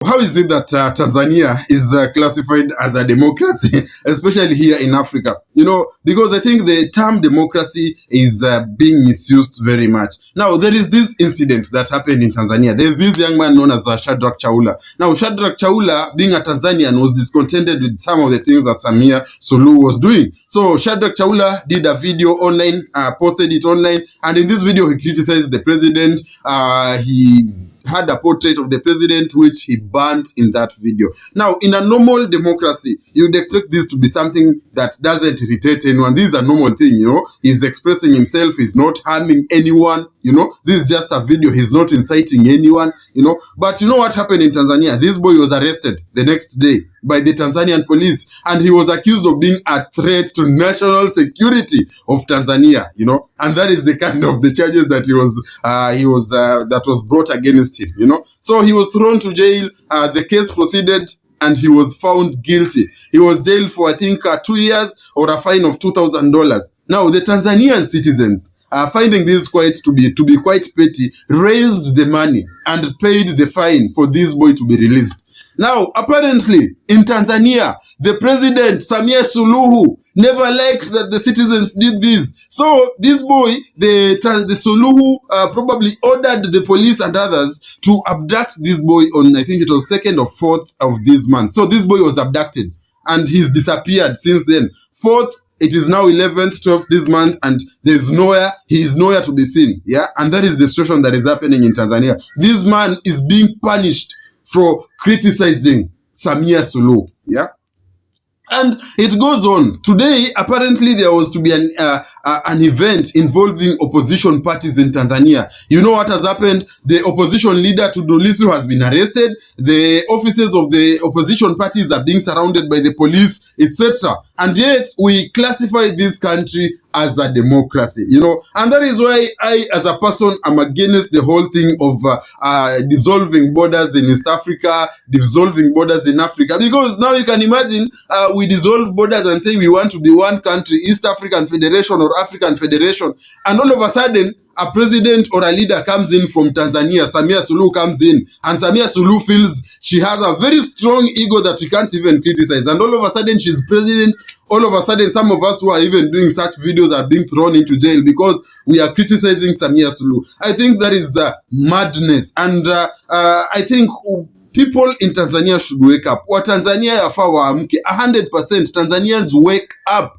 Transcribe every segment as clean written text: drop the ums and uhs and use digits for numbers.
how is it that Tanzania is classified as a democracy, especially here in Africa? Because I think the term democracy is being misused very much. Now, there is this incident that happened in Tanzania. There's this young man known as Shadrack chaula. Now, Shadrack chaula, being a Tanzanian, was discontented with some of the things that Suluhu was doing. So Shadrack chaula did a video online, posted it online, and in this video he criticized the president. He had a portrait of the president which he burnt in that video. Now, in a normal democracy, you'd expect this to be something that doesn't irritate anyone. This is a normal thing, He's expressing himself, he's not harming anyone, This is just a video, he's not inciting anyone, But you know what happened in Tanzania? This boy was arrested the next day by the Tanzanian police, and he was accused of being a threat to national security of Tanzania, and that is the kind of the charges that that was brought against him, So he was thrown to jail. The case proceeded, and he was found guilty. He was jailed for, I think, 2 years or a fine of $2,000. Now, the Tanzanian citizens, finding this to be quite petty, raised the money and paid the fine for this boy to be released. Now, apparently, in Tanzania, the president, Suluhu, never liked that the citizens did this. So this boy, the Suluhu, probably ordered the police and others to abduct this boy on, I think it was 2nd or 4th of this month. So this boy was abducted, and he's disappeared since then. 4th, it is now 11th, 12th this month, and he is nowhere to be seen. Yeah, and that is the situation that is happening in Tanzania. This man is being punished for criticizing Suluhu. Yeah. And it goes on. Today, apparently, there was to be an event involving opposition parties in Tanzania. You know what has happened? The opposition leader, tundu lisu, has been arrested. The offices of the opposition parties are being surrounded by the police, etc. And yet, we classify this country as a democracy, And that is why I, as a person, am against the whole thing of dissolving borders in East Africa, dissolving borders in Africa. Because now you can imagine, we dissolve borders and say we want to be one country, East African Federation or African Federation, and all of a sudden a president or a leader comes in from Tanzania, Suluhu comes in, and Suluhu feels she has a very strong ego that we can't even criticize, and all of a sudden she's president. All of a sudden, some of us who are even doing such videos are being thrown into jail because we are criticizing Suluhu. I think that is madness, and I think people in Tanzania should wake up. Wa Tanzania yafaa waamke. 100% Tanzanians wake up.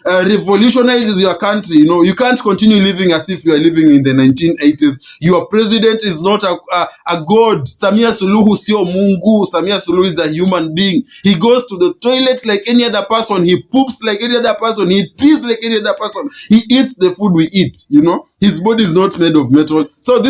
Revolutionize your country. You can't continue living as if you are living in the 1980s. Your president is not a god. Suluhu sio Mungu. Suluhu is a human being. He goes to the toilet like any other person. He poops like any other person. He pees like any other person. He eats the food we eat. His body is not made of metal. So this